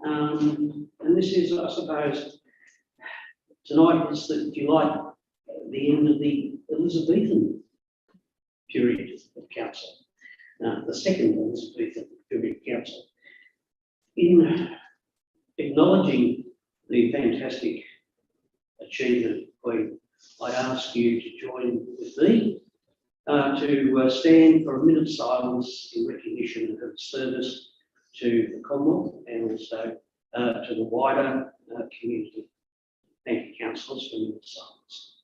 And this is, I suppose, tonight is the, if you like, the end of the Elizabethan period of council, the second Elizabethan period of council. In acknowledging the fantastic achievement, Queen, I ask you to join with me to stand for a minute's silence in recognition of service to the Commonwealth and also to the wider community. Thank you, councillors, for a minute's silence.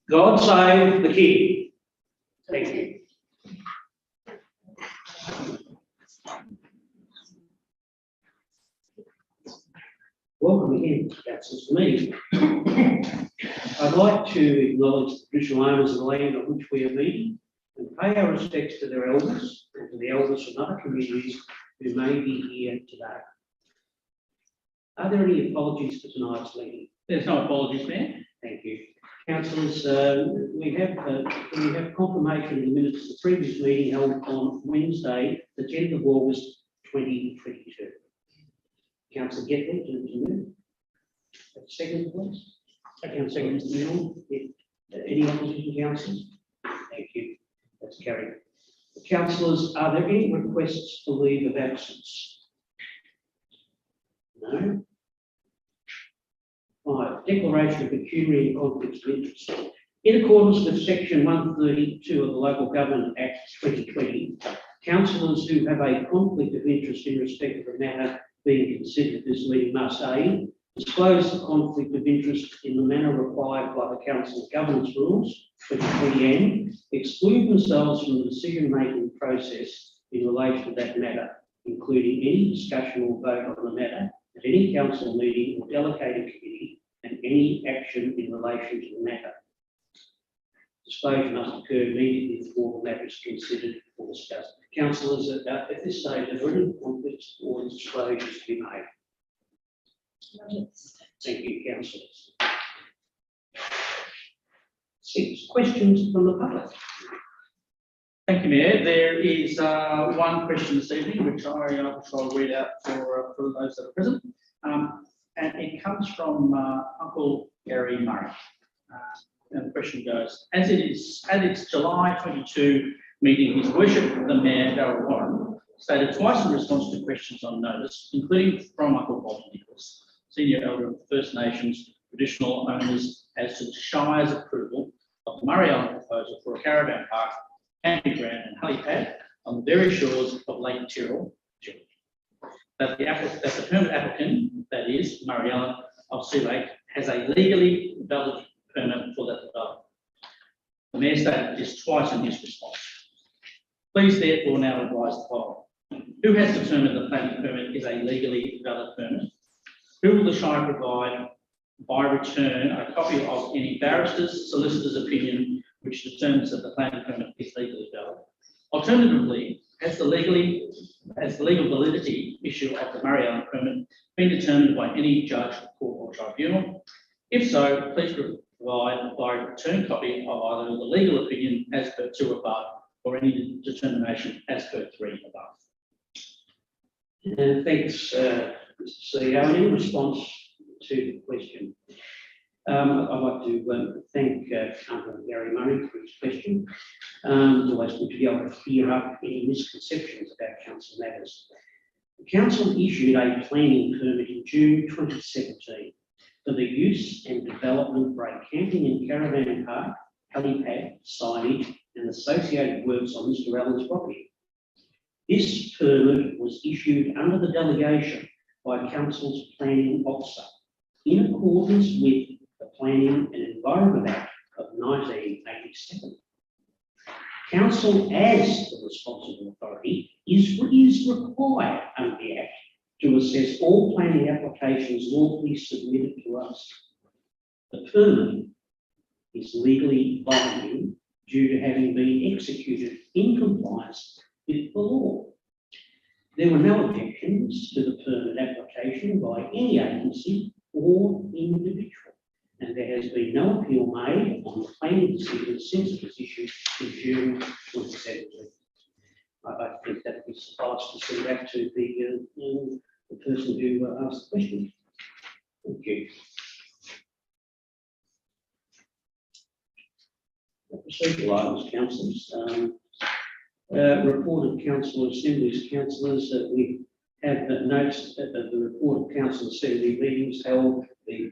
God save the King. Thank you. Welcome again, councillors, to me. I'd like to acknowledge the traditional owners of the land on which we are meeting and pay our respects to their elders and to the elders from other communities who may be here today. Are there any apologies for tonight's meeting? There's no apologies, Mayor. Thank you. Councillors, we have confirmation in the minutes of the previous meeting held on Wednesday, the 10th of August 2022. Councillor Getley, to move. Second, please. Councillor Mr. Any opposition, councillors? Thank you. That's carried. Councillors, are there any requests for leave of absence? No. 5. Declaration of pecuniary and conflicts of interest. In accordance with section 132 of the Local Government Act 2020, councillors who have a conflict of interest in respect of a matter being considered this meeting must A, disclose the conflict of interest in the manner required by the Council Governance Rules 2020 and exclude themselves from the decision-making process in relation to that matter, including any discussion or vote on the matter at any council meeting or delegated committee and any action in relation to the matter. Disclosure must occur immediately before the matter is considered or discussed. Councillors, at this stage, are there any conflicts or disclosures to be made? Thank you, councillors. 6. Questions from the public. Thank you, Mayor. There is one question this evening, which I'll read out for those that are present. And it comes from Uncle Gary Murray. And the question goes, as its July 22 meeting, His Worship the Mayor, Darryl Warren, stated twice in response to questions on notice, including from Uncle Bob Nicholas, Senior Elder of the First Nations Traditional Owners, as to the Shire's approval of the Murray Island proposal for a caravan park, campground and helipad on the very shores of Lake Tyrrell, Georgia. That the permit applicant, that is Murray Island of Sea Lake, has a legally valid permit for that development. The Mayor stated this twice in his response. Please therefore now advise the following. Who has determined the planning permit is a legally valid permit? Who will the Shire provide by return a copy of any barrister's solicitor's opinion which determines that the planning permit is legally valid? Alternatively, has the legal validity issue of the Murray Island permit been determined by any judge, court or tribunal? If so, please provide by return copy of either the legal opinion as per 2 above or any determination as per 3 above. Thanks, Mr. CEO. In response to the question, I'd like to thank Uncle Gary Murray for his question. It's always good to be able to clear up any misconceptions about council matters. Council issued a planning permit in June 2017 for the use and development for a camping and caravan park, helipad, signage and associated works on Mr. Allen's property. This permit was issued under the delegation by Council's planning officer in accordance with the Planning and Environment Act of 1987. Council, as the responsible authority, is required under the Act to assess all planning applications lawfully submitted to us. The permit is legally binding due to having been executed in compliance with the law. There were no objections to the permit application by any agency or individual, and there has been no appeal made on the planning decision since it was issued in June 2017. I think that would suffice to send back to the person who asked the question. Thank you. Procedural items, councillors. Report of council assemblies, councillors. We have notes that the report of council assembly meetings held the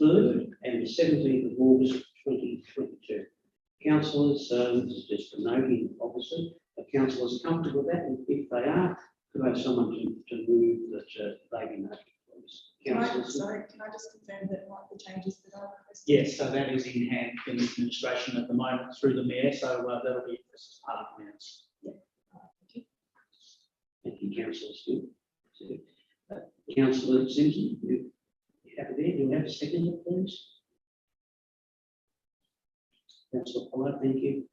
3rd and the 17th of August 2022. Councillors, this is just a noting, obviously. Are councillors comfortable with that? And if they are, could I have someone to move that they be noted, please? Can I just confirm that like the changes that are requested? Yes, so that is in hand in administration at the moment through the mayor, so that'll be as part of the minutes. Thank you, councillor Stewart. Councillor Simpson, you have it there. Do you have a second, please? Councillor Pollard, thank you.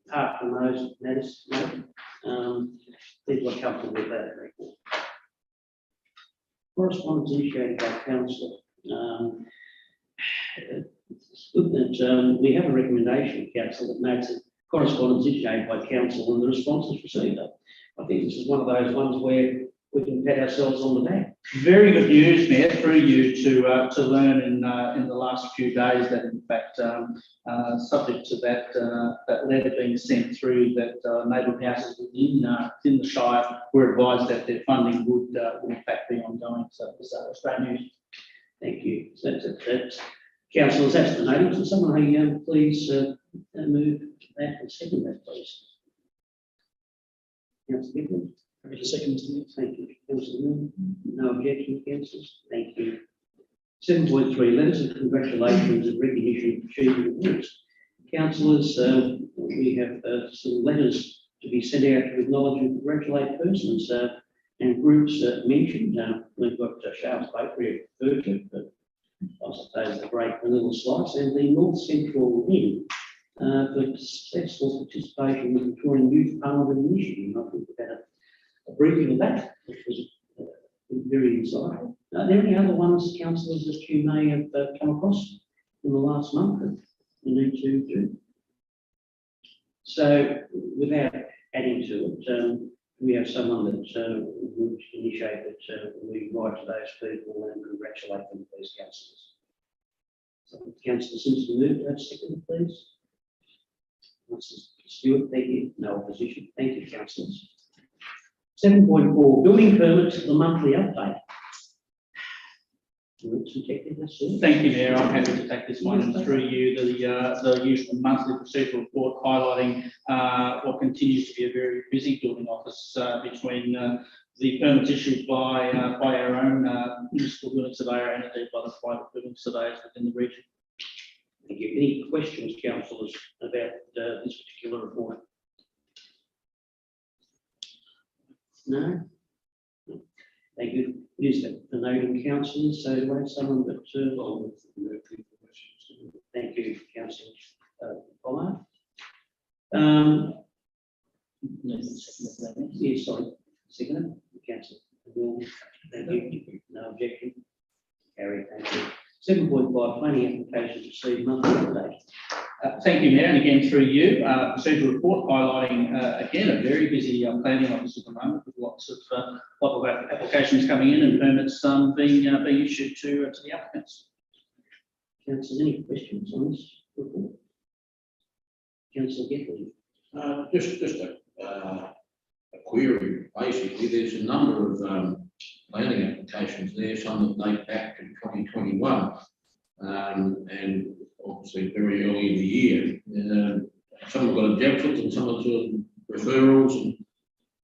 Apart from those matters, people are comfortable with that. Correspondence initiated by council. It's good that we have a recommendation, council, that notes that correspondence initiated by council and the response is received. I think this is one of those ones where we can pat ourselves on the back. Very good news, Mayor, through you to learn in the last few days that in fact, subject to that letter being sent through, that neighbourhood houses within the Shire were advised that their funding would in fact be ongoing. So that's great news. Thank you. So that's councillors, that's the notice. Will someone please move that and second that, please? Councillor Gibbons. Second. Thank you. Councillor Milne. No objection, councillors. Thank you. 7.3, letters of congratulations and recognition of achievement awards. Councillors, we have some letters to be sent out to acknowledge and congratulate persons and groups mentioned. We've got Charles Bakery at Virgin, but I suppose the Great Vanilla Slice, and the North Central Inn for successful participation in the Victorian Youth Parliament Initiative. I think we've had a briefing of that, which was very insightful. Are there any other ones, councillors, that you may have come across in the last month that you need to do? So, without adding to it, we have someone that would initiate that we write to those people and congratulate them, please, councillors. So, Councillor Simpson, move that second, please. Councillor Stewart, thank you. No opposition. Thank you, councillors. 7.4, building permits, the monthly update. Thank you, Mayor. I'm happy to take this one and through you the usual monthly procedural report highlighting what continues to be a very busy building office between the permits issued by our own municipal building surveyor and indeed by the private building surveyors within the region. Thank you. Any questions, councillors, about this particular report? No? Thank you. It is the noting councillors, so do I have someone that thank you, councillor Pollard. Yes, sorry. Second, councillor. Thank you. No objection. Carry. Thank you. 7.5, planning applications received monthly update. Thank you, Mayor, and again through you, procedural report highlighting again a very busy planning office at the moment with lots of applications coming in and permits being issued to the applicants. Councillors, any questions on this report? Councillor Geckley. Just a query. Basically, there's a number of planning applications there, some that date back to 2021, and obviously very early in the year. Some have got objections and some have referrals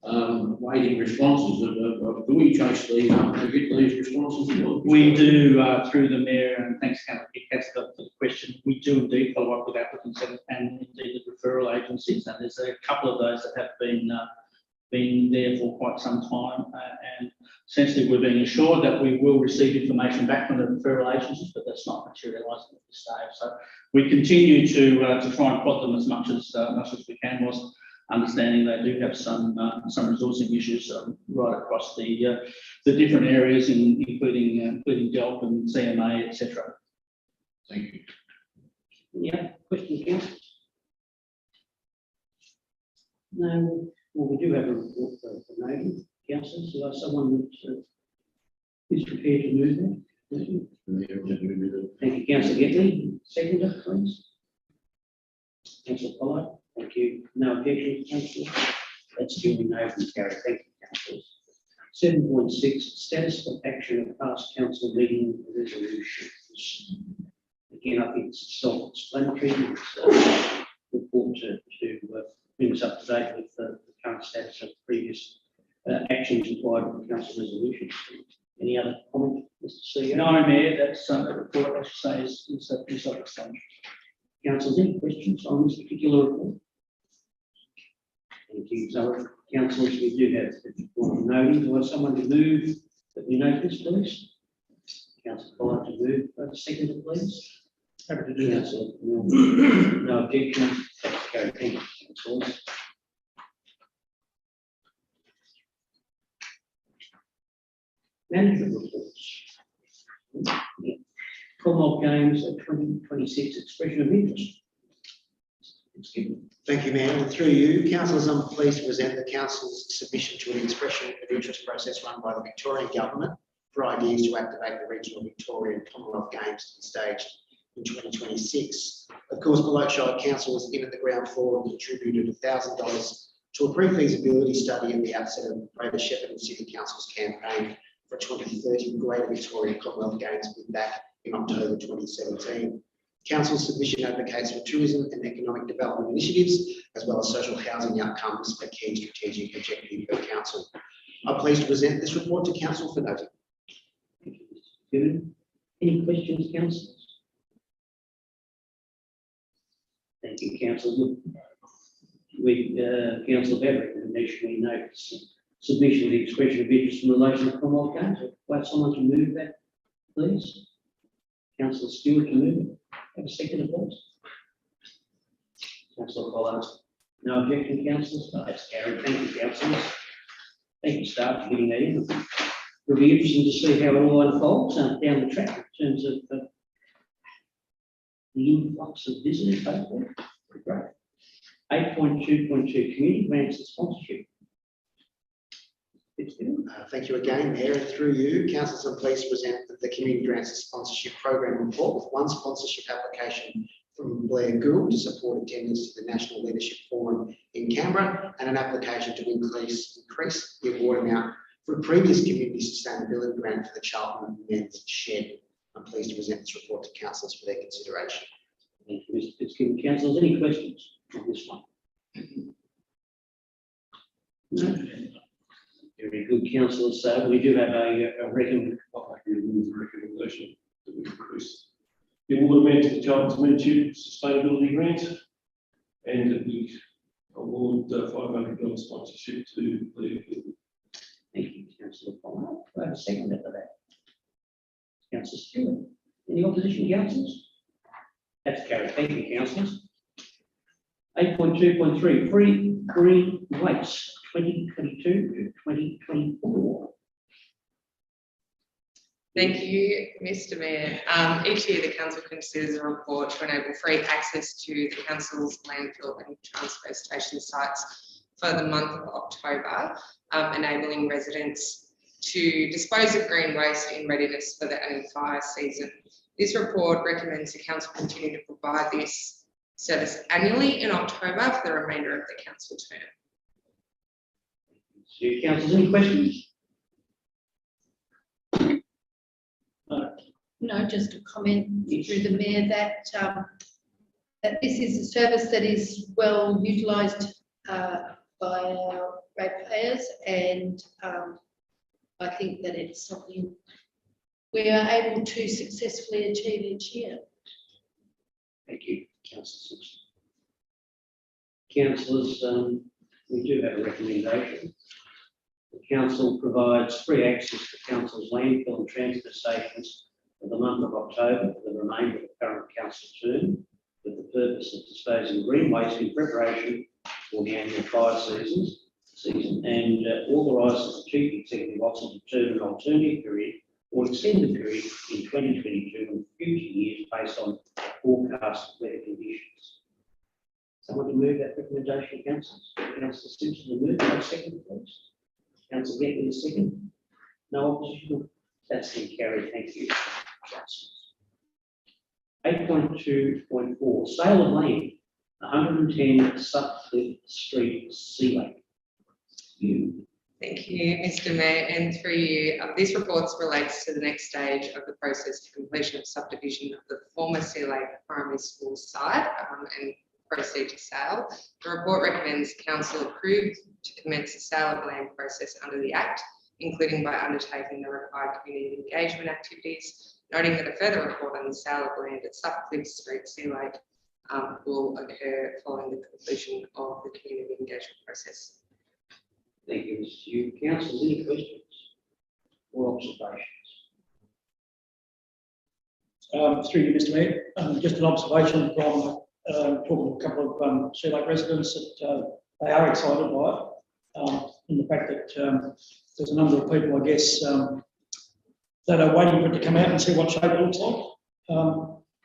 and waiting responses. Do we chase these up to get these responses? We do through the Mayor, and thanks, Councillor for the question. We do indeed follow up with applicants and indeed the referral agencies, and there's a couple of those that have been there for quite some time, and essentially we're being assured that we will receive information back from the referral agencies, but that's not materialising at this stage. So we continue to try and plot them as much as we can, whilst understanding they do have some resourcing issues right across the different areas, including DELP and CMA, etc. Thank you. Any other questions, councillors? No. Well, we do have a report for noting, councillors. So someone that is prepared to move that. Thank you, Councillor Getley. Seconder, please. Councillor Pollard. Thank you. No objections, councillors. That's duly noted and carried. Thank you, councillors. 7.6, status of action of past council meeting resolutions. Again, I think it's self-explanatory. It's report to bring us up to date with the current status of previous actions required with council resolutions. Any other comment, Mr. CEO? No, Mayor, that's the report, I should say, is self-explanatory. Councillors, any questions on this particular report? Thank you. So, councillors, we do have noting. Do I have someone to move that we note this, please? Councillor Pollard to move. Seconder, please. Happy to do that. No objection. That's carried. Thank you, councillors. Management reports. Yeah. Commonwealth Games at 2026 expression of interest. Thank you, Mayor. And through you, councillors, I'm pleased to present the council's submission to an expression of interest process run by the Victorian Government for ideas to activate the regional Victorian Commonwealth Games to be staged in 2026. Of course, Buloke Shire Council was in at the ground floor and contributed $1,000 to a pre-feasibility study at the outset of Greater Shepparton City Council's campaign for 2030 Greater Victorian Commonwealth Games back in October 2017. Council's submission advocates for tourism and economic development initiatives, as well as social housing outcomes, a key strategic objective of Council. I'm pleased to present this report to Council for noting. Thank you, Mr. Chairman. Any questions, councillors? Thank you, councillors. We, council, have recommendation. We note submission of the expression of interest in relation to Commonwealth Games. I'd like someone to move that, please. Councillor Stewart to move it. Have a second, please. Councillor Pollard. No objection, councillors. No, that's carried. Thank you, councillors. Thank you, staff, for getting that in. It'll be interesting to see how it all unfolds down the track in terms of the influx of visitors, hopefully. Great. 8.2.2, community grants and sponsorship. Thank you again, Mayor. And through you, councillors, I'm pleased to present the Community Grants and Sponsorship Program report with one sponsorship application from Blair Gould to support attendance to the National Leadership Forum in Canberra, and an application to increase the award amount for a previous community sustainability grant for the Charlton Men's Shed. I'm pleased to present this report to councillors for their consideration. Thank you, Mr. Fitzgibbon. Councillors, any questions on this one? No? Very good, councillors. So we do have a recommendation that we increase the award amount to the Charlton Men's Sustainability Grant, and that we award $500 sponsorship to Blair Gould. Thank you, Councillor Pollard. Do I have a second for that? Councillor Stewart. Any opposition, councillors? That's carried. Thank you, councillors. 8.2.3, free green waste 2022 to 2024. Thank you, Mr. Mayor. Each year, the council considers a report to enable free access to the council's landfill and transfer station sites for the month of October, enabling residents to dispose of green waste in readiness for the annual fire season. This report recommends the council continue to provide this service annually in October for the remainder of the council term. Do councillors any questions? No, just a comment through the mayor that that this is a service that is well utilised by our ratepayers, and I think that it's something we are able to successfully achieve each year. Thank you, councillor Simpson. Councillors, we do have a recommendation. The council provides free access to council's landfill and transfer stations for the month of October for the remainder of the current council term, with the purpose of disposing green waste in preparation for the annual fire season, and authorises the chief executive officer to determine an alternative period or extended period in 2022 and future years based on forecast weather conditions. Someone to move that recommendation, councillors? Councillor Simpson to move. No second, please. Councillor Bentley, a second. No opposition. That's been carried. Thank you. 8.2.4, sale of land, 110 Sutcliffe Street, Sea Lake. You. Thank you, Mr. Mayor, and through you, this report relates to the next stage of the process to completion of subdivision of the former Sea Lake Primary School site and proceed to sale. The report recommends council approve to commence the sale of land process under the Act, including by undertaking the required community engagement activities, noting that a further report on the sale of land at Sutcliffe Street, Sea Lake will occur following the conclusion of the community engagement process. Thank you, Mr. Hugh. Councillors, any questions or observations? Through you, Mr. Mayor, just an observation from talking to a couple of Sea Lake residents that they are excited by it, in the fact that there's a number of people, I guess, that are waiting for it to come out and see what shape it looks like.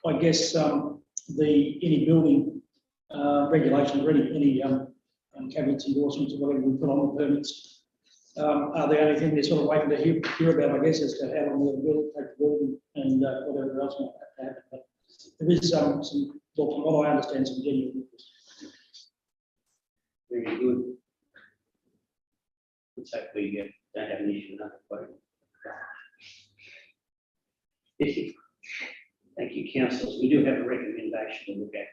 I guess any building regulations or any cabinets, endorsements, or whatever we put on the permits are the only thing they're sort of waiting to hear about, I guess, as to how long they'll build, take the building, and whatever else might have to happen. But there is some, from what I understand, some genuine interest. Very good. Let's hope we don't have an issue with that quote. Thank you, councillors. We do have a recommendation to look at.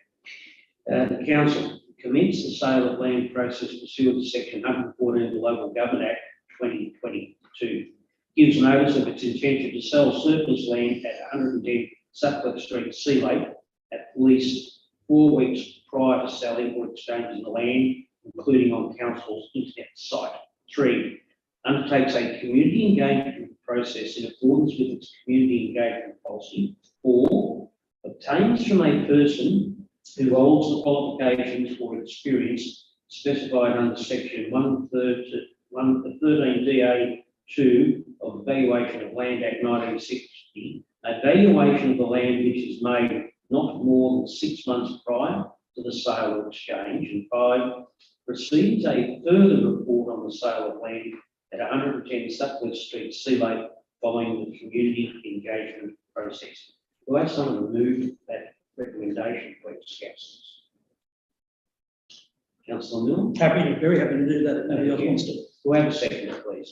The council commence the sale of land process pursuant to section 114 of the Local Government Act 2022. Gives notice of its intention to sell surplus land at 110 Sutcliffe Street, Sea Lake, at least 4 weeks prior to selling or exchanging the land, including on council's internet site. 3, undertakes a community engagement process in accordance with its community engagement policy. 4, obtains from a person who holds the qualifications or experience specified under section 13DA2 of the Valuation of Land Act 1960, a valuation of the land which is made not more than 6 months prior to the sale or exchange. And 5, receives a further report on the sale of land at 110 Sutcliffe Street, Sea Lake, following the community engagement process. Do I have someone to move that recommendation, please, councillors? Councillor Milne? Very happy to do that if nobody else wants to. Do I have a second, please?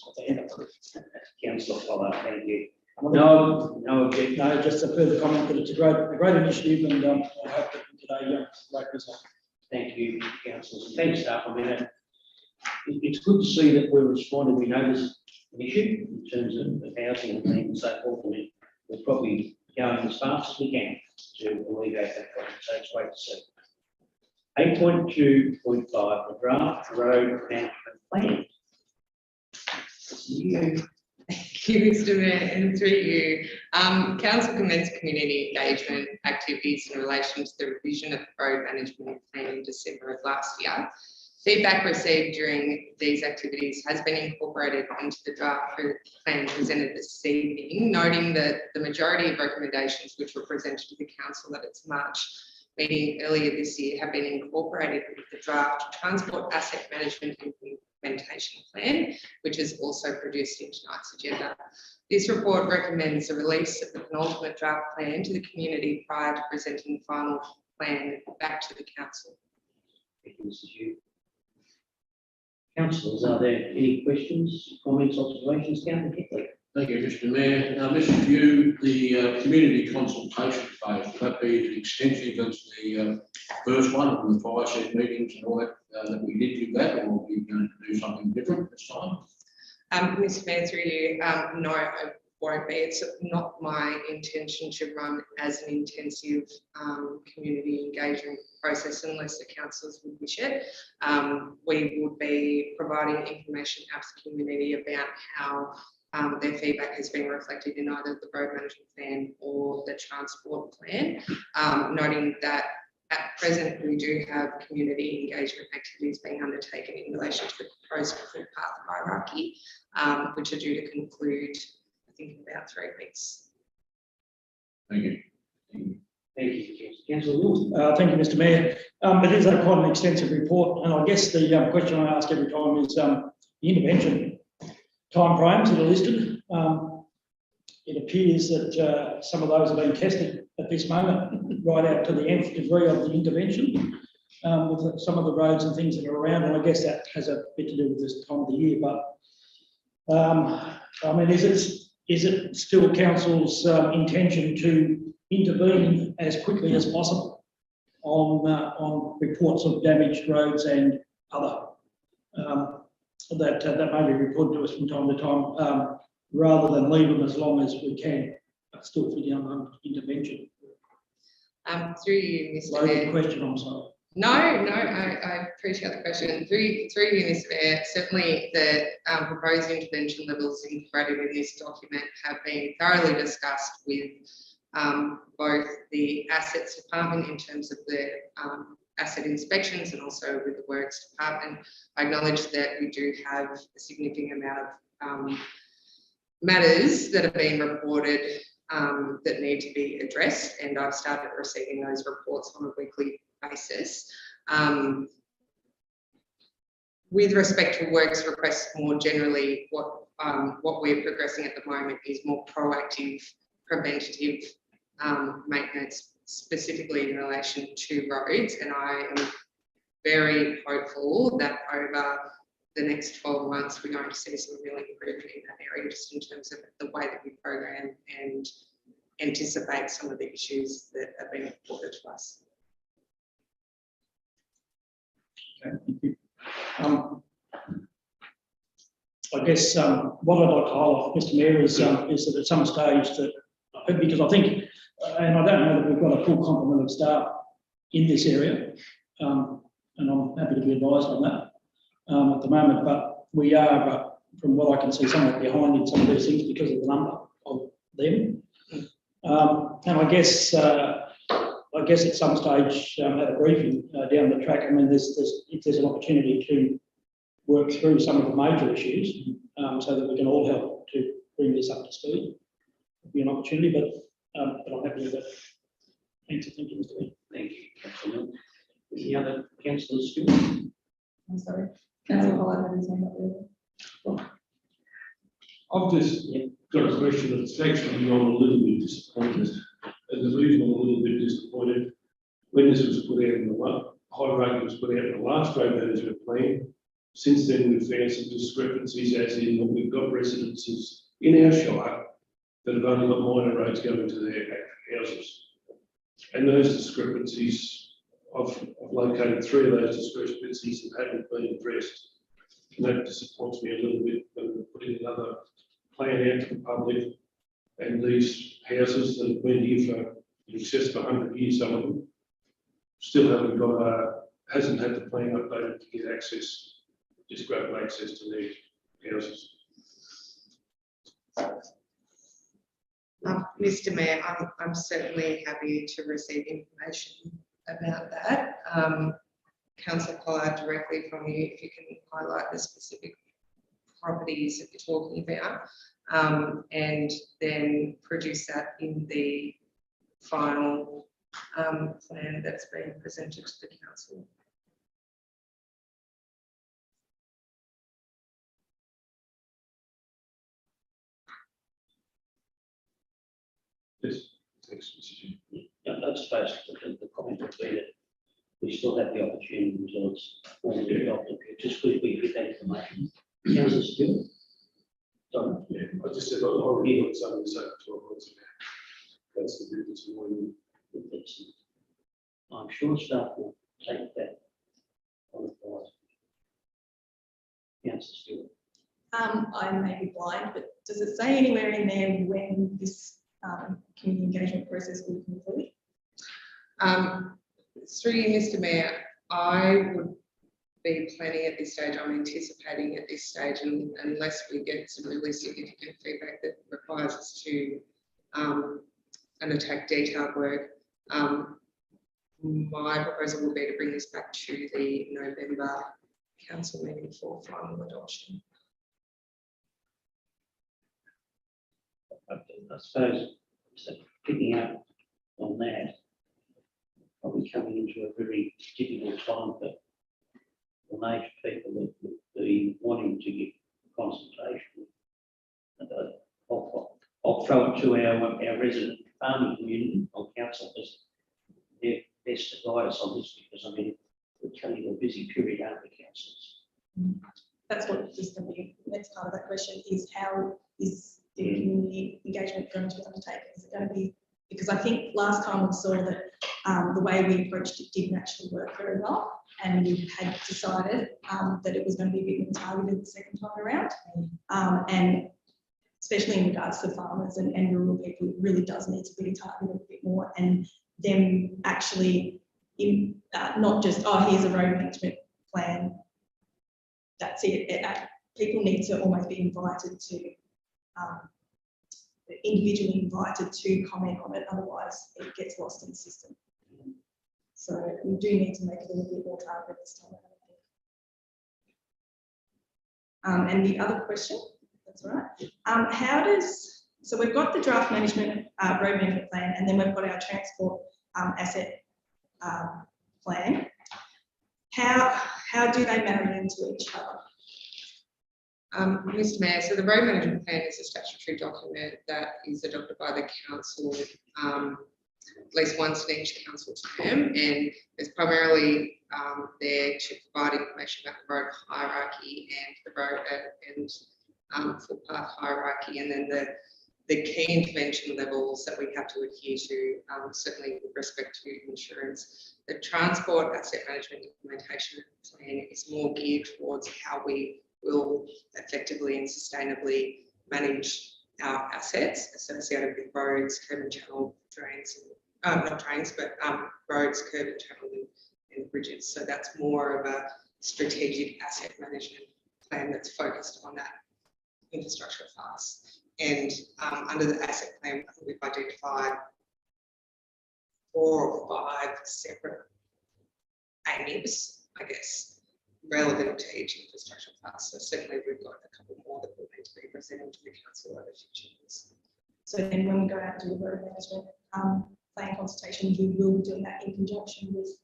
Councillor Fuller, thank you. No, objection. No, just a further comment that it's a great initiative, and I hope that we get a great result. Thank you, councillors. Thanks, staff. I mean, it's good to see that we're responding. We know there's an issue in terms of the housing and so forth, and we're probably going as fast as we can to alleviate that problem. So it's great to see. 8.2.5, the draft road management plan. Thank you, Mr. Mayor, and through you, council commenced community engagement activities in relation to the revision of the road management plan in December of last year. Feedback received during these activities has been incorporated into the draft plan presented this evening, noting that the majority of recommendations which were presented to the council at its March meeting earlier this year have been incorporated with the draft Transport Asset Management Implementation Plan, which is also produced in tonight's agenda. This report recommends the release of the penultimate draft plan to the community prior to presenting the final plan back to the council. Thank you, Mr. Hugh. Councillors, are there any questions, comments, observations? Councillor Kickley. Thank you, Mr. Mayor. Mr. View, the community consultation phase, will that be as extensive as the first one of the fireside meetings and all that that we did with that, or are we going to do something different this time? Mr. Mayor, through you, no, I won't be. It's not my intention to run as an intensive community engagement process unless the councillors would wish it. We would be providing information out to the community about how their feedback has been reflected in either the road management plan or the transport plan, noting that at present we do have community engagement activities being undertaken in relation to the proposed footpath hierarchy, which are due to conclude, I think, in about 3 weeks. Thank you. Thank you, Councillor Lewis. Thank you, Mr. Mayor. It is quite an extensive report, and I guess the question I ask every time is the intervention timeframes that are listed. It appears that some of those have been tested at this moment, right out to the nth degree of the intervention, with some of the roads and things that are around, and I guess that has a bit to do with this time of the year. But I mean, is it still council's intention to intervene as quickly as possible on reports of damaged roads and other that may be reported to us from time to time, rather than leave them as long as we can, but still for the intervention? Through you, Mr. Loaded Mayor. question, I'm sorry. No, I appreciate the question. Through you, Mr. Mayor, certainly the proposed intervention levels integrated in this document have been thoroughly discussed with both the assets department in terms of the asset inspections and also with the works department. I acknowledge that we do have a significant amount of matters that have been reported that need to be addressed, and I've started receiving those reports on a weekly basis. With respect to works requests more generally, what we're progressing at the moment is more proactive, preventative maintenance, specifically in relation to roads, and I am very hopeful that over the next 12 months we're going to see some real improvement in that area, just in terms of the way that we program and anticipate some of the issues that have been reported to us. Okay, thank you. I guess what I'd like to highlight, Mr. Mayor, is that at some stage that, because I think, and I don't know that we've got a full complement of staff in this area, and I'm happy to be advised on that at the moment, but we are, from what I can see, somewhat behind in some of these things because of the number of them. And I guess at some stage at a briefing down the track, I mean, if there's an opportunity to work through some of the major issues so that we can all help to bring this up to speed, it'd be an opportunity, but I'm happy with that. Thank you, Mr. Mayor. Thank you, Councillor. Any other councillors still? I'm sorry. Councillor Pollard had his hand up there. I've just got a question that's actually I'm a little bit disappointed. And the reason I'm a little bit disappointed, when this was put out in the hierarchy was put out in the last road management plan, since then we've found some discrepancies, as in that we've got residences in our shire that have only got minor roads going to their houses. And those discrepancies, I've located 3 of those discrepancies that haven't been addressed. And that disappoints me a little bit when we're putting another plan out to the public, and these houses that have been here for in excess of 100 years, some of them, still haven't got hasn't had the plan updated to get access, just gravel access to their houses. Mr. Mayor, I'm certainly happy to receive information about that. Councillor Pollard, directly from you, if you can highlight the specific properties that you're talking about, and then produce that in the final plan that's been presented to the council. Yes, thanks, Mr. Chair. Yeah, I suppose the comment would be that we still have the opportunity until it's formally adopted. Just quickly with that information. Councillor Stewart? Sorry. Yeah, I just said, I already got something to say 12 months ago. That's the difference in when I'm sure staff will take that on board. Councillor Stewart. I may be blind, but does it say anywhere in there when this community engagement process will conclude? Through you, Mr. Mayor, I would be planning at this stage, I'm anticipating at this stage, and unless we get some really significant feedback that requires us to undertake detailed work, my proposal would be to bring this back to the November council meeting for final adoption. I suppose, so picking up on that, probably coming into a very difficult time for the major people that would be wanting to get consultation. And I'll throw it to our resident farming community or council as their best advice on this, because I mean, we're coming to a busy period, aren't we, councillors? That's what just going to be the next part of that question is, how is the community engagement going to be undertaken? Is it going to be, because I think last time we saw that the way we approached it didn't actually work very well, and we had decided that it was going to be a bit more targeted the second time around, and especially in regards to farmers and rural people, it really does need to be targeted a bit more, and them actually not just, oh, here's a road management plan, that's it. People need to almost be invited to, individually invited to comment on it, otherwise it gets lost in the system. So we do need to make it a little bit more targeted this time around. And the other question, that's all right. How does, so we've got the draft management, road management plan, and then we've got our transport asset plan. How do they marry into each other? Mr. Mayor, so the road management plan is a statutory document that is adopted by the council at least once in each council term, and it's primarily there to provide information about the road hierarchy and the road and footpath hierarchy, and then the key intervention levels that we have to adhere to, certainly with respect to insurance. The transport asset management implementation plan is more geared towards how we will effectively and sustainably manage our assets associated with roads, curb and channel, drains, not drains, but roads, curb and channel and bridges. So that's more of a strategic asset management plan that's focused on that infrastructure class. And under the asset plan, I think we've identified 4 or 5 separate aims, I guess, relevant to each infrastructure class. So certainly we've got a couple more that will need to be presented to the council over future years. So then when we go out to the road management plan consultation, we will be doing that in conjunction with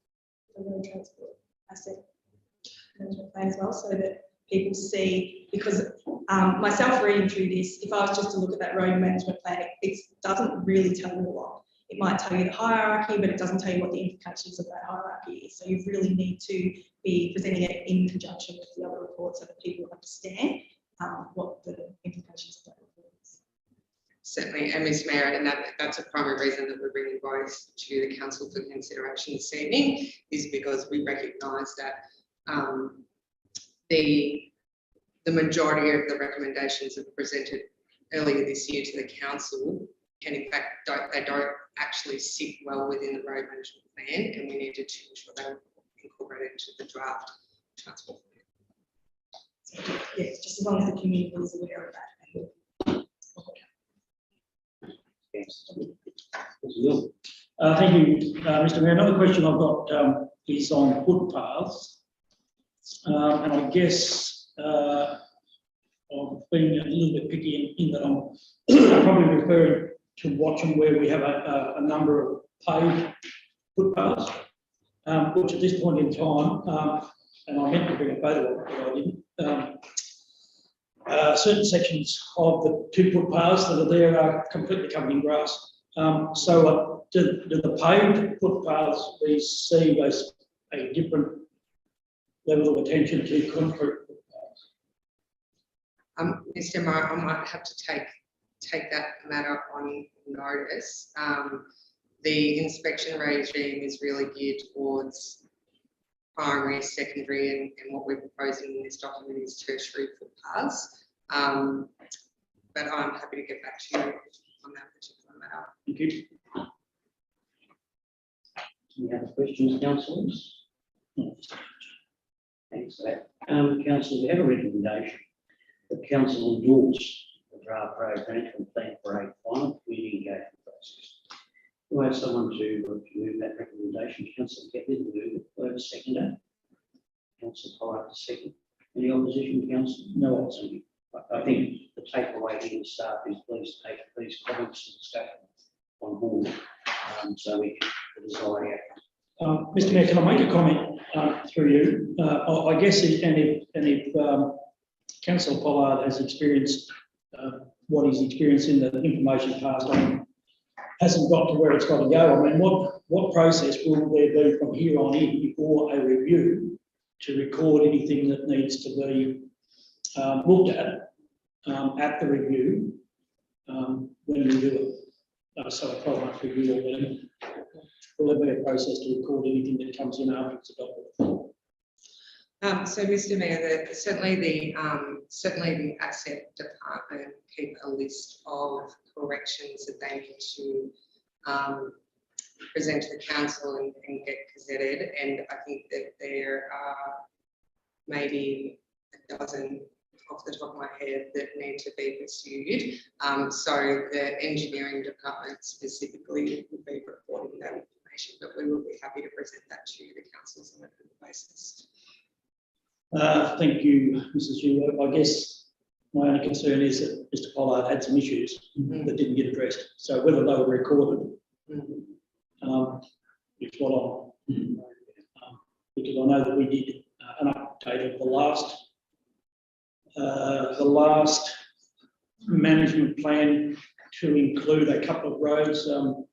the road transport asset management plan as well, so that people see, because myself reading through this, if I was just to look at that road management plan, it doesn't really tell you a lot. It might tell you the hierarchy, but it doesn't tell you what the implications of that hierarchy is. So you really need to be presenting it in conjunction with the other reports so that people understand what the implications of that report is. Certainly, and Ms. Mayor, and that's a primary reason that we're bringing both to the council for consideration this evening, is because we recognise that the majority of the recommendations that were presented earlier this year to the council, and in fact, they don't actually sit well within the road management plan, and we needed to ensure they were incorporated into the draft transport plan. So, yes, just as long as the community is aware of that. Thank you, Mr. Mayor. Another question I've got is on footpaths. And I guess I've been a little bit picky in that I'm probably referring to Watcham, where we have a number of paved footpaths, which at this point in time, and I meant to bring a photo of it, but I didn't, certain sections of the 2 footpaths that are there are completely covered in grass. So do the paved footpaths receive a different level of attention to concrete footpaths. Mr. Mayor, I might have to take that matter on notice. The inspection regime is really geared towards primary, secondary, and what we're proposing in this document is tertiary footpaths. But I'm happy to get back to you on that particular matter. Thank you. Any other questions, councillors? Thanks for that. Councillors, we have a recommendation that council endorse the draft road management plan for a final community engagement process. Do I have someone to move that recommendation? Councillor Ketley, move it. Do I have a seconder? Councillor Pollard, the second. Any opposition, councillor? No opposition. I think the takeaway here, staff, is please take these comments and discussion on board, so we can desire. Mr. Mayor, can I make a comment through you? I guess if Councillor Pollard has experienced what he's experienced in the information passed on, hasn't got to where it's got to go. I mean, what process will there be from here on in before a review to record anything that needs to be looked at the review when we do it? So a 12-month review of them. Will there be a process to record anything that comes in after it's adopted? So, Mr. Mayor, certainly the asset department keep a list of corrections that they need to present to the council and get gazetted. And I think that there are maybe a dozen off the top of my head that need to be pursued. So the engineering department specifically will be reporting that information, but we will be happy to present that to the councils on a regular basis. Thank you, Mrs. Yu. I guess my only concern is that Mr. Pollard had some issues that didn't get addressed. So whether they were recorded is what I'm, because I know that we did an update of the last management plan to include a couple of roads. I'm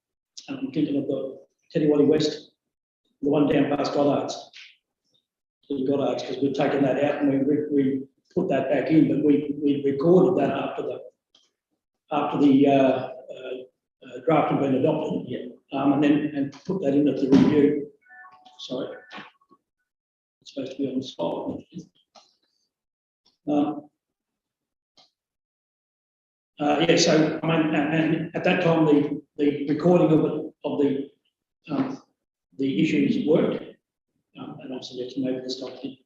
thinking of the Teddy West, the one down past Goddards. Goddards, because we've taken that out and we put that back in, but we recorded that after the draft had been adopted, and put that into the review. Sorry, it's supposed to be on the spot. So I mean, and at that time, the recording of the issues worked. And obviously let's move this document.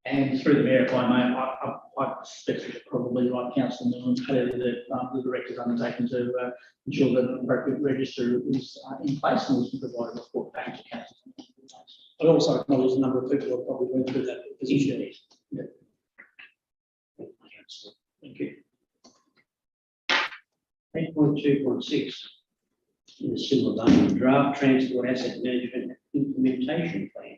And through the mayor, if I may, I suspect it's probably right, Councillor Milne, the director's undertaken to ensure that an appropriate register is in place and we can provide a report back to council. I also acknowledge the number of people who probably went through that position. Yeah. Thank you. 8.2.6 in a similar vein, draft transport asset management implementation plan.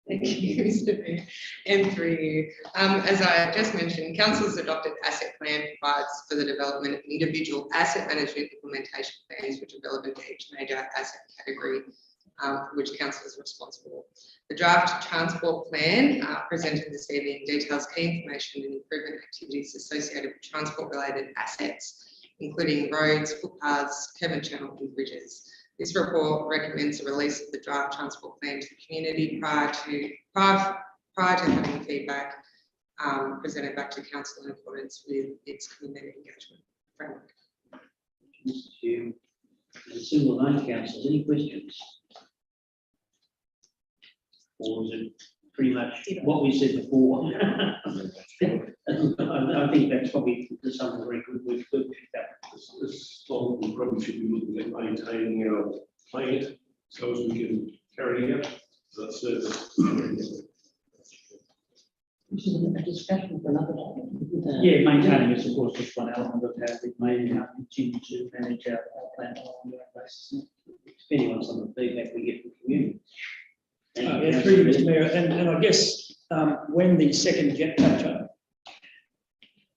Thank you, Mr. Mayor. And through you. As I just mentioned, Council's adopted asset plan provides for the development of individual asset management implementation plans which are relevant to each major asset category which Council is responsible. The draft transport plan presented this evening details key information and improvement activities associated with transport-related assets, including roads, footpaths, curb and channel and bridges. This report recommends the release of the draft transport plan to the community prior to having feedback presented back to council in accordance with its community engagement framework. Mr. Chair, in a similar vein, councillors, any questions? Or is it pretty much what we said before? I think that's probably to some degree good. We could pick that. This we probably should be looking at maintaining our plant so as we can carry out that service. This is a discussion for another time. Yeah, maintaining is of course just one element of how we may continue to manage our plant on an ongoing basis. Depending on some of the feedback we get from the community. Through you, Mr. Mayor, and I guess when the second jet catcher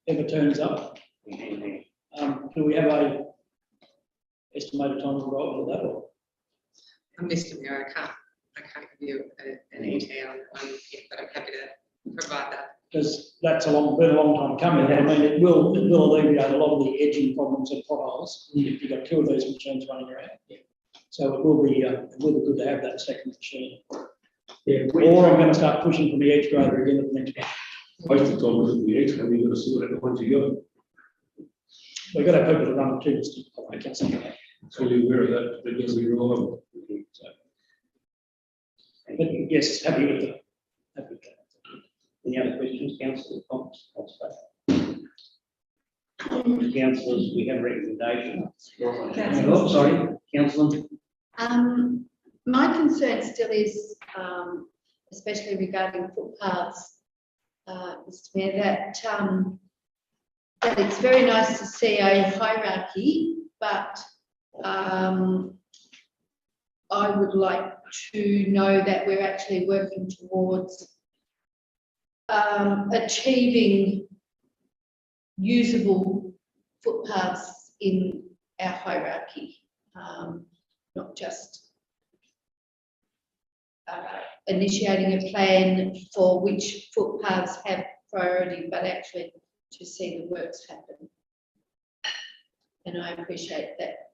ever turns up, do we have a estimated time of arrival of that? Or? Mr. Mayor, I can't give you an ETA on it, but I'm happy to provide that. Because that's been a long time coming. I mean, it will alleviate a lot of the edging problems and potholes if you've got two of these machines running around. So it will be good to have that second machine. Yeah, Or I'm going to start pushing for the edge grader again at the next one. Most of the time, look at the X, have you got to sort out the ones you got? We've got to have people to run it too, Mr. I can't say that. So you're aware of that, they're going to be reliable. So, but yes, happy with that. Any other questions, councillor? Comments? Councillors, we have a recommendation. Oh, sorry, councillor. My concern still is, especially regarding footpaths, Mr. Mayor, that it's very nice to see a hierarchy, but I would like to know that we're actually working towards achieving usable footpaths in our hierarchy, not just initiating a plan for which footpaths have priority, but actually to see the works happen. And I appreciate that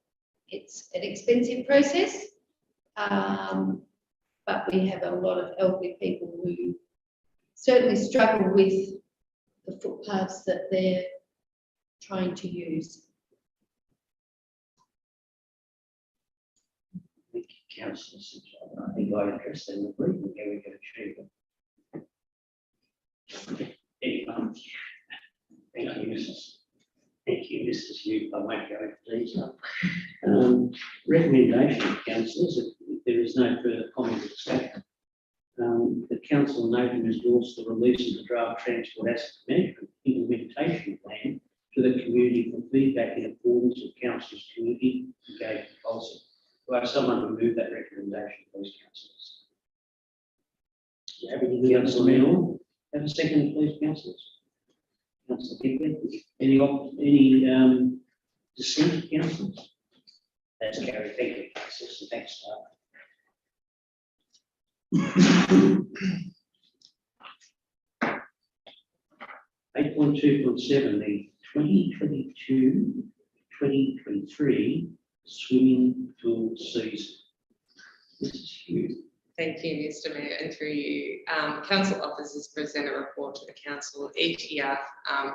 it's an expensive process, but we have a lot of elderly people who certainly struggle with the footpaths that they're trying to use. Thank you, councillor. I think I addressed that in the briefing, how we can achieve it. Anyone? Thank you, Mrs. Thank you, Mrs. Hugh. I won't go into detail. Recommendation, councillors, if there is no further comment or discussion. The council noting endorse the release of the draft transport asset management implementation plan to the community for feedback in accordance with council's community engagement policy. Do I have someone to move that recommendation, please, councillors? Happy to do that, Mr. Councillor Mayor. Mill, have a second, please, councillors. Councillor Pickett, any dissent, councillors? That's carried. Thank you, councillors. Thanks, staff. 8.2.7, the 2022-2023 swimming pool season. Mrs. Hugh. Thank you, Mr. Mayor, and through you. Council officers present a report to the council each year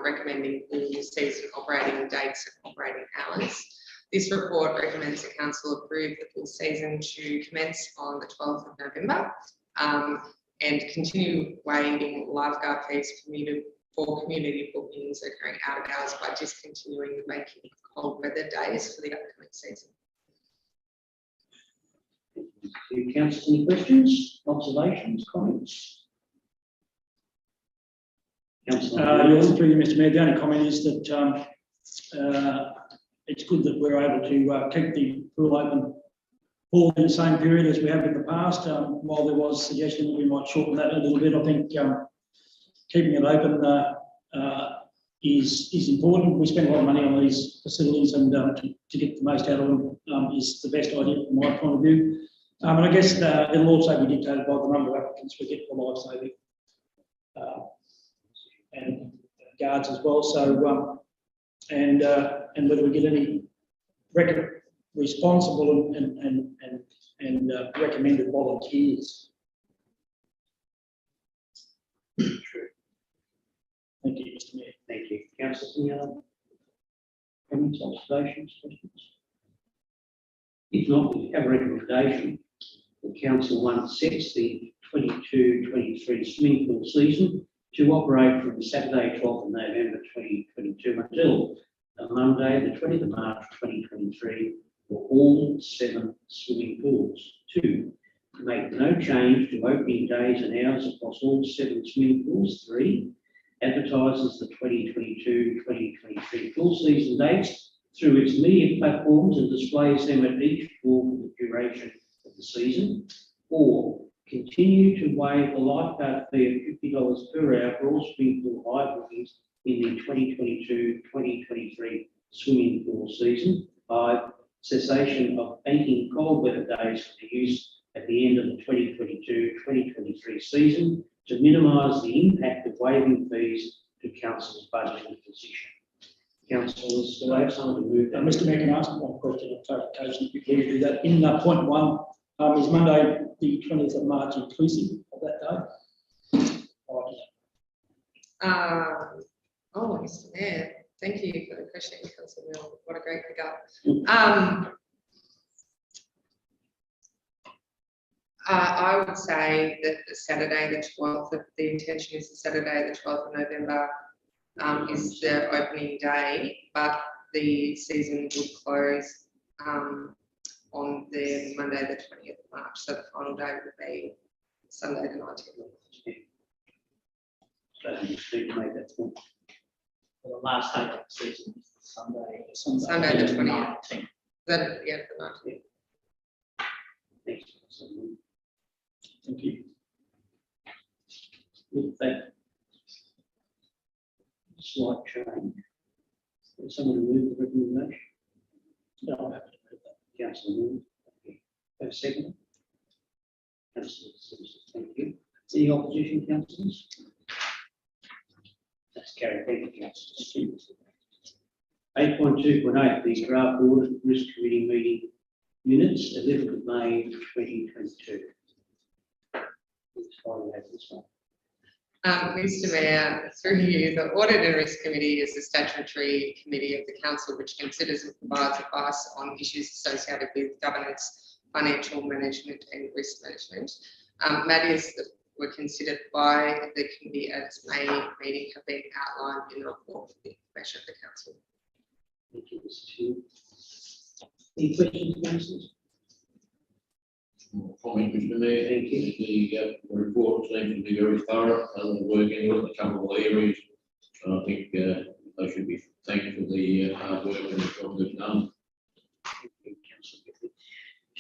recommending pool season operating dates and operating hours. This report recommends the council approve the pool season to commence on the 12th of November and continue waiving lifeguard fees for community bookings occurring out of hours by discontinuing the making of cold weather days for the upcoming season. Councillors, any questions, observations, comments? Councillor. Through you, Mr. Mayor, the only comment is that it's good that we're able to keep the pool open all in the same period as we have in the past. While there was suggestion that we might shorten that a little bit, I think keeping it open is important. We spend a lot of money on these facilities, and to get the most out of them is the best idea from my point of view. And I guess it'll also be dictated by the number of applicants we get for lifesaving and guards as well. So and whether we get any responsible and recommended volunteers. True. Thank you, Mr. Mayor. Thank you. Councillors, any other comments, observations, questions? If not, we have a recommendation. The council once sets the 22-23 swimming pool season to operate from Saturday, 12th of November 2022 until Monday, the 20th of March 2023 for all 7 swimming pools. 2, to make no change to opening days and hours across all 7 swimming pools. 3, advertises the 2022-2023 pool season dates through its media platforms and displays them at each pool for the duration of the season. 4, continue to waive the lifeguard fee of $50 per hour for all swimming pool hire bookings in the 2022-2023 swimming pool season. 5, cessation of banking cold weather days for the use at the end of the 2022-2023 season to minimise the impact of waiving fees to council's budgeting position. Councillors, do I have someone to move that? Mr Mayor, can I ask one question of clarification before you do that? In point one, is Monday the 20th of March inclusive of that day? Oh, Mr Mayor, thank you for the question, Councillor Mill. What a great pick up. I would say that the Saturday, the 12th, the intention is the Saturday, the 12th of November is the opening day, but the season will close on the Monday, the 20th of March. So the final day will be Sunday, the 19th of March. So you just need to make that point. For the last day of the season, Sunday Sunday the 20th. 19th. Then, yeah, the 19th. Thanks, Councillor. Thank you. With that slight change, is someone to move the recommendation? Yeah, I'm happy to move that. Councillor Moore. Have a second? Councillor Simpson, thank you. Any opposition, councillors? That's carried. Thank you, councillor. 8.2.8, the draft audit risk committee meeting minutes, 11th of May 2022. Mr Mayor, through you, the Audit and Risk Committee is the statutory committee of the council which considers and provides advice on issues associated with governance, financial management and risk management. Matters that were considered by the committee at its May meeting have been outlined in the report for the information of the council. Thank you, Mr. Chair. Any questions, councillors? Comment, Mr Mayor. Thank you. The report seems to be very thorough, working with a couple of areas. And I think they should be thanked for the hard work and the job they've done. Thank you, Councillor.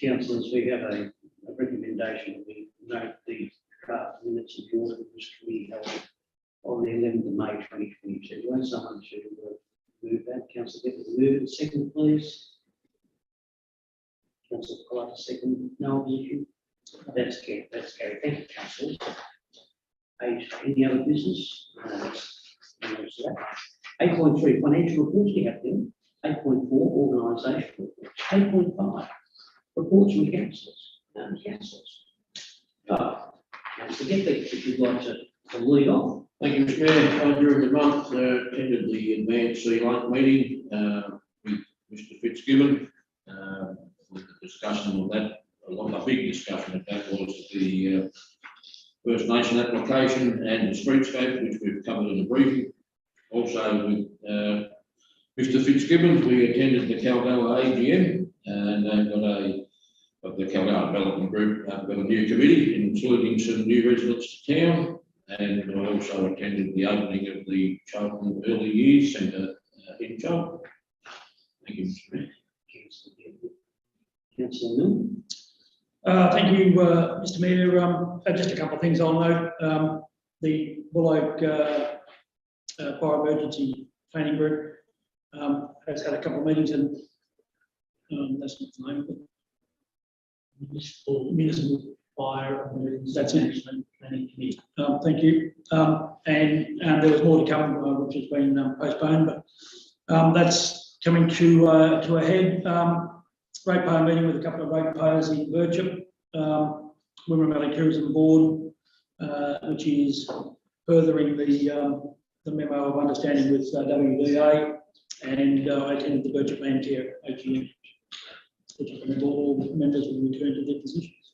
Councillors, we have a recommendation. We note the draft minutes of the Audit and Risk Committee held on the 11th of May 2022. Want someone to move that? Councillor Gifford, move it. Second, please. Councillor Clark, second. No opposition? That's carried. That's carried. Thank you, councillors. Any other business? No, 8.3, financial reports we have then. 8.4, organisation reports. 8.5, reports from councillors. Councillors. Councillor Gifford, if you'd like to lead off. Thank you, Mr Mayor. During the month, attended the advanced sea link meeting with Mr Fitzgibbon. With the discussion of that, a big discussion of that was the First Nation application and the streetscape, which we've covered in the briefing. Also with Mr Fitzgibbon, we attended the Calgoa AGM, and they've got the Calgoa Development Group have got a new committee, including some new residents to town. And I also attended the opening of the Charlton Early Years Centre in Charlton. Thank you, Mr Mayor. Councillor Mill. Thank you, Mr Mayor. Just a couple of things I'll note. The Buloke Fire Emergency Planning Group has had a couple of meetings, and that's not the name of it. Municipal Fire Emergency. That's it. Planning Committee. Thank you. And there was more to come, which has been postponed, but that's coming to a head. Ratepayer meeting with a couple of ratepayers in Birchip, Women Valley Tourism Board, which is furthering the memo of understanding with WDA, and I attended the Birchip Land Care AGM, which I remember all members will return to their positions.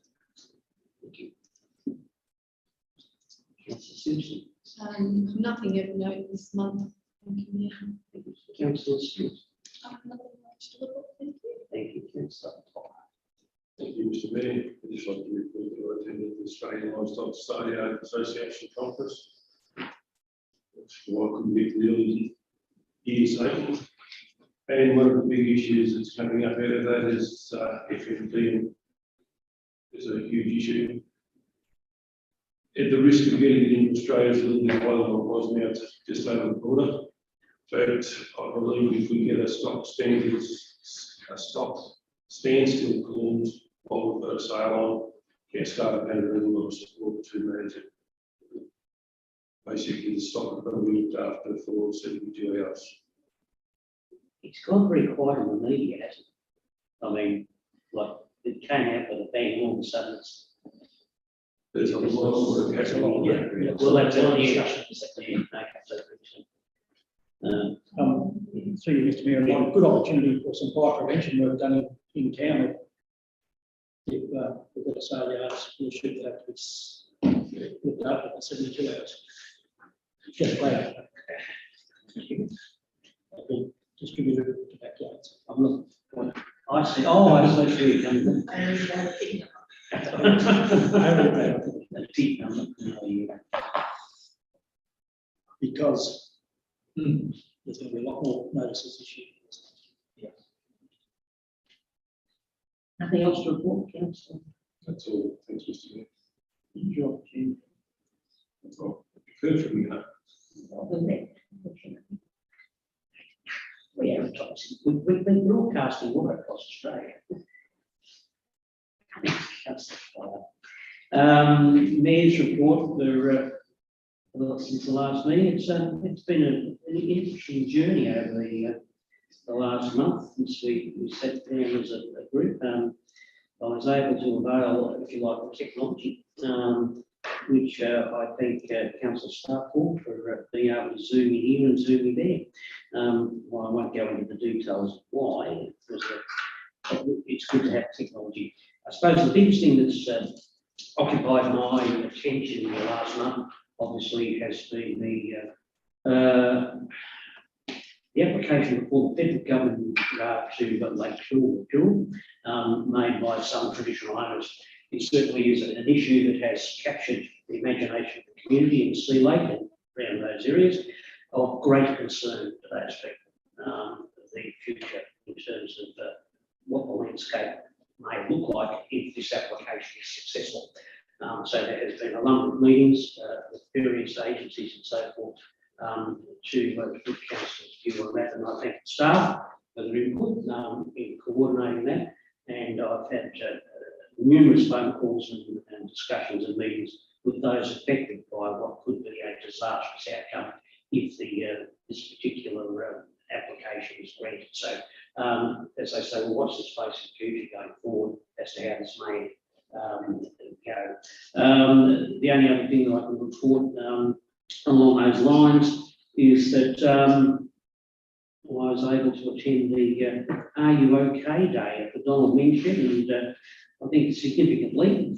Thank you. Councillor Simpson. Nothing of note this month. Thank you, Mayor. Councillor Smith. Nothing much to look at, thank you. Thank you, Councillor. Thank you, Mr Mayor. I'd just like to report that I attended the Australian Livestock Association conference, which I couldn't be clearly years ago. And one of the big issues that's coming up out of that is FMT is a huge issue. At the risk of getting it into Australia, it's a little bit higher than it was now, it's just over the border. But I believe if we get a stock standards, a stock standstill clause while we've got a sale on, Cascade had a level of support to manage it. Basically, the stock that we looked after for 72 hours. It's gone very quiet in the media, hasn't it? I mean, like, it came out with a bang, all of a sudden it's. There's a lot of work happening on that. Yeah. Well, that's all, yeah. Discussion. Yeah, okay, so, through you, Mr Mayor, and good opportunity for some fire prevention work done in town. If we've got a sale yards, we should have to looked up for 72 hours. Just play. Distributed to backyards. I'm looking, I see, oh, I see. Because there's going to be a lot more notices issued. Yeah. Nothing else to report, councillor? That's all. Thanks, Mr. Mayor. Your opportunity. That's all. Heard from you. We advertise. We've been broadcasting all across Australia. Mayor's report since the last meeting. It's been an interesting journey over the last month since we sat down as a group. I was able to avail, if you like, the technology, which I thank council staff for being able to zoom in here and zoom in there. Well, I won't go into the details of why, because it's good to have technology. I suppose the biggest thing that's occupied my attention in the last month, obviously, has been the application before the federal government to Lake Shore, made by some traditional owners. It certainly is an issue that has captured the imagination of the community in Sea Lake and around those areas, of great concern to those people, the future in terms of what the landscape may look like if this application is successful. So there has been a number of meetings with various agencies and so forth to put council's view on that, and I thank the staff for their input in coordinating that, and I've had numerous phone calls and discussions and meetings with those affected by what could be a disastrous outcome if this particular application is granted. So, as I say, we'll watch this space in future going forward as to how this may go. The only other thing that I can report along those lines is that I was able to attend the Are You OK Day at the Donald Mention, and I think significantly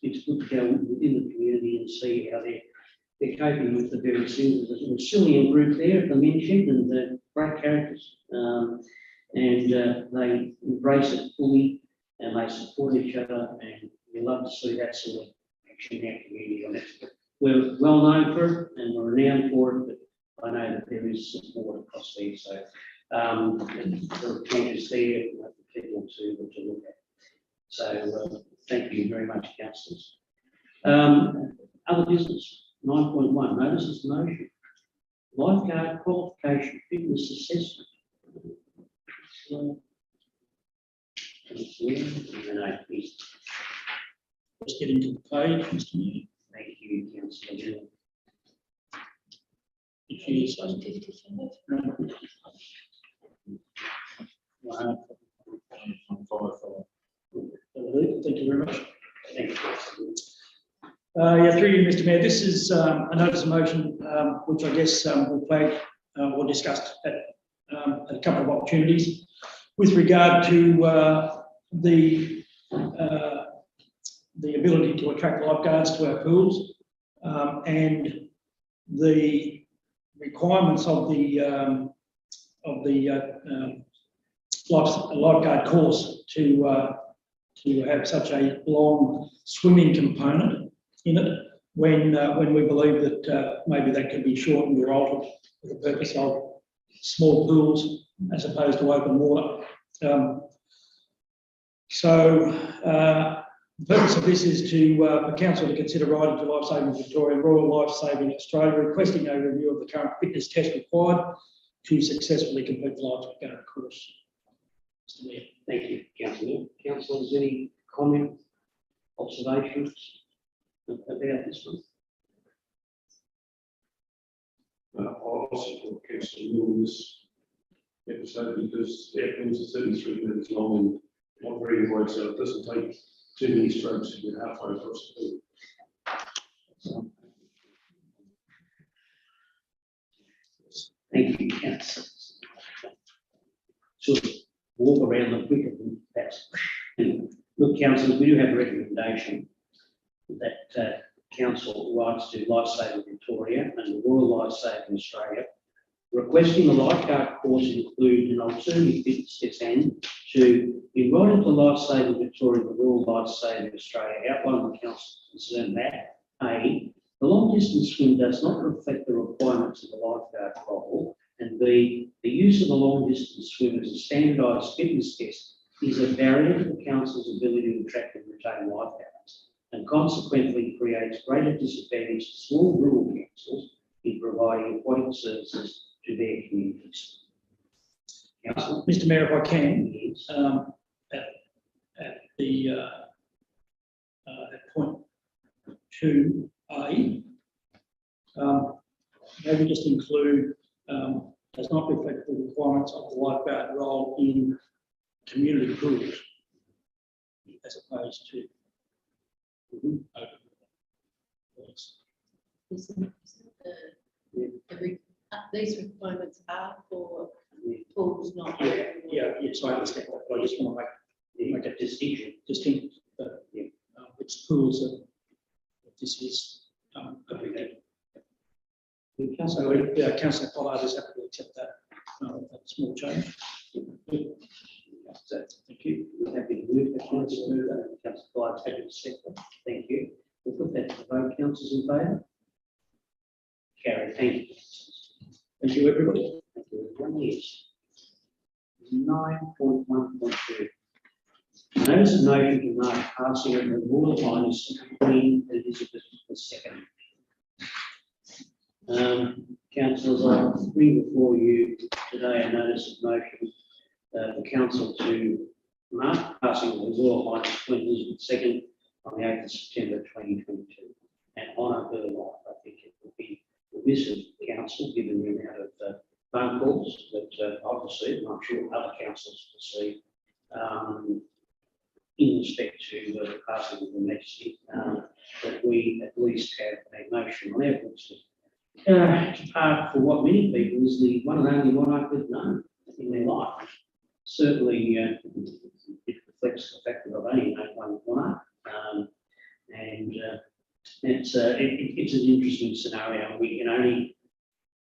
it's good to go within the community and see how they're coping with the various things. There's a resilient group there at the Mention, and great characters, and they embrace it fully and they support each other, and we love to see that sort of action in our community on it. We're well known for it and we're renowned for it, but I know that there is support across there. So the report is there for people to look at. So thank you very much, councillors. Other business, 9.1, notices of motion. Lifeguard qualification fitness assessment. Let's get into the page, Mr. Mayor. Thank you, councillor Gill. If you say. 155. Thank you very much. Thank you. Yeah, through you, Mr. Mayor. This is a notice of motion, which I guess we'll flag or discussed at a couple of opportunities with regard to the ability to attract lifeguards to our pools and the requirements of the lifeguard course to have such a long swimming component in it when we believe that maybe that could be shortened or altered for the purpose of small pools as opposed to open water. The purpose of this is for council to consider writing to Lifesaving Victoria and Royal Lifesaving Australia requesting a review of the current fitness test required to successfully complete the lifeguard course. Mr. Mayor. Thank you, councillor. Councillors, any comment, observations about this one? I'll support councillor Moore in this episode because the outcomes are 33 minutes long and not very wide, so it doesn't take too many strokes to get halfway across the field. Thank you, councillor. Sort of walk around the wicket and that's, look, councillors, we do have a recommendation that council writes to Lifesaving Victoria and the Royal Lifesaving Australia, requesting the lifeguard course include an alternative fitness test and to enrol into Lifesaving Victoria and the Royal Lifesaving Australia, outline the council's concern that A, the long distance swim does not reflect the requirements of the lifeguard role, and B, the use of the long distance swim as a standardised fitness test is a barrier to the council's ability to attract and retain lifeguards, and consequently creates greater disadvantage to small rural councils in providing aquatic services to their communities. Councillor? Mr. Mayor, if I can, Yes. at the at point 2A, maybe just include does not reflect the requirements of the lifeguard role in community pools, as opposed to open pools. These requirements are for pools, not. Yeah, yes, I understand that, but I just want to make a distinction that it's pools that this is applicable. So, yeah, Councillor Pollard is happy to accept that small change. So, thank you. Happy to move that. Councillor Clyde's happy to second. Thank you. We'll put that to the vote. Councillors in favour? Carried. Thank you. Thank you, everybody. Thank you, everyone. Yes. 9.1.2. Notice of motion to mark passing of the Royal Highness Queen Elizabeth II. Councillors, I bring before you today a notice of motion for council to mark passing of the Royal Highness Queen Elizabeth II on the 8th of September 2022 and honour her life. I think it would be remiss of council, given the amount of phone calls that I've received, and I'm sure other councils receive, in respect to the passing of the Majesty, that we at least have a motion on our books to part for what many people is the one and only monarch they've known in their life. Certainly, it reflects the fact that I've only known one monarch, and it's an interesting scenario. We can only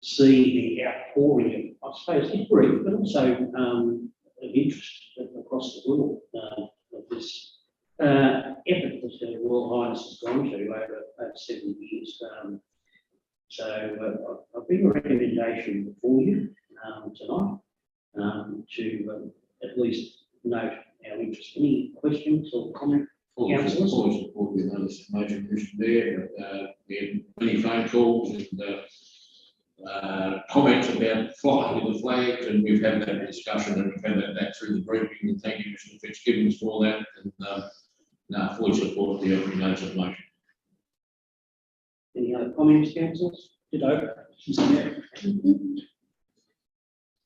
see the outpouring of, I suppose, it's brief, but also of interest across the world of this effort that the Royal Highness has gone to over 7 years. So I bring a recommendation before you tonight to at least note our interest. Any questions or comment? Fully support the notice of motion, Mr. Mayor. We had many phone calls and comments about flying with the flag, and we've had that discussion and we've had that back through the briefing. And thank you, Mr. Fitzgibbons, for that. And fully support the opening notice of motion. Any other comments, councillors? Ditto, Mr. Mayor.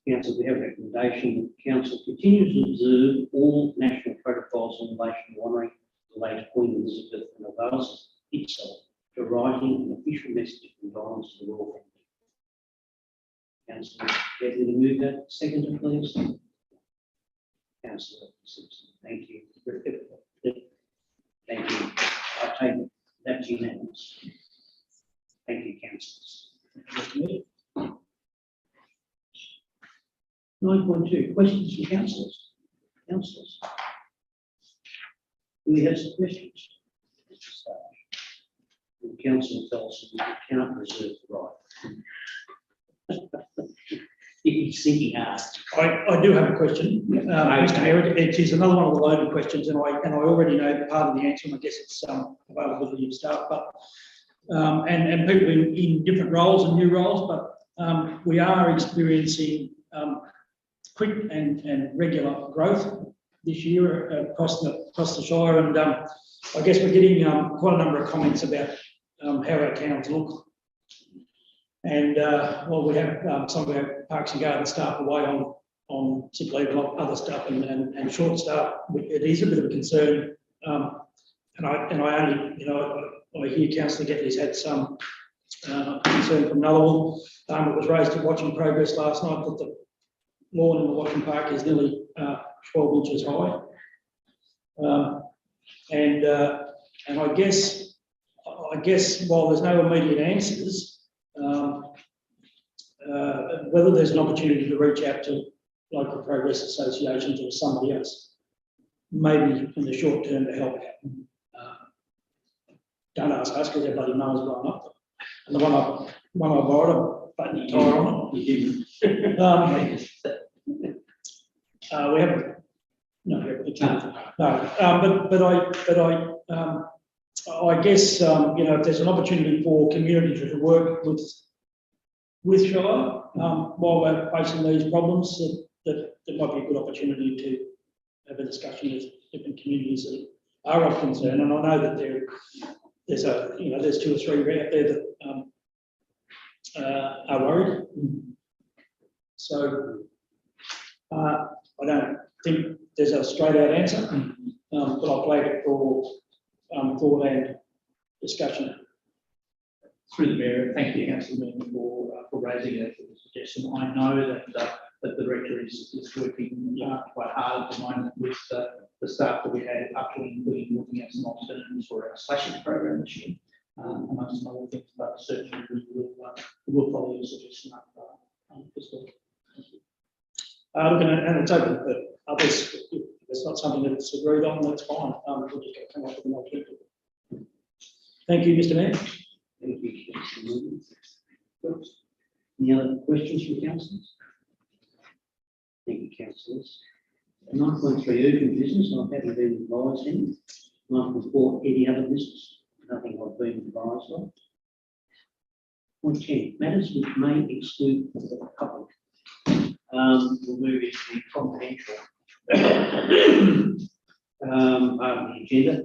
Council, we have a recommendation. Council continues to observe all national protocols in relation to honouring the late Queen Elizabeth and avails itself to writing an official message of condolence to the royal family. Councillor, get me to move that. Seconder, please. Councillor Simpson, thank you. Thank you. I take it that's unanimous. Thank you, councillors. Mr. Mayor. 9.2, questions from councillors. Councillors. Do we have some questions? The council tells us we cannot reserve the right. He's thinking hard. I do have a question, Mr. Mayor. It is another one of the loaded questions, and I already know part of the answer, and I guess it's availability of staff, but and people in different roles and new roles, but we are experiencing quick and regular growth this year across the Shire, and I guess we're getting quite a number of comments about how our towns look. And well, we have some of our parks and garden staff away on sick leave and other stuff and short staff. It is a bit of a concern, and I only, I hear Councillor Gettley's had some concern from another one. It was raised at Watching Progress last night that the lawn in the Watching Park is nearly 12 inches high. And I guess while there's no immediate answers, whether there's an opportunity to reach out to local progress associations or somebody else, maybe in the short term to help out. Don't ask us because everybody knows what I'm up to. And the one I borrowed, I button the tire on it. We haven't. No, it's not. No. I guess if there's an opportunity for community to work with Shire while we're facing these problems, that might be a good opportunity to have a discussion with different communities that are of concern. And I know that there's 2 or 3 out there that are worried. So I don't think there's a straight out answer, but I'll flag it for thought and discussion. Through the Mayor, thank you, Councillor Moon, for raising that suggestion. I know that the Director is working quite hard at the moment with the staff that we had up to including looking at some alternatives for our slashing program this year, amongst some other things, but certainly we will follow your suggestion up as well. And it's open, but others, if it's not something that's agreed on, that's fine. We'll just come up with an alternative. Thank you, Mr. Mayor. Thank you, Councillor Moon. Any other questions from councillors? Thank you, councillors. 9.3 urgent business, I haven't been advised in. 9.4 any other business, nothing I've been advised of. Point 10, matters which may exclude the public. We'll move into the confidential part of the agenda.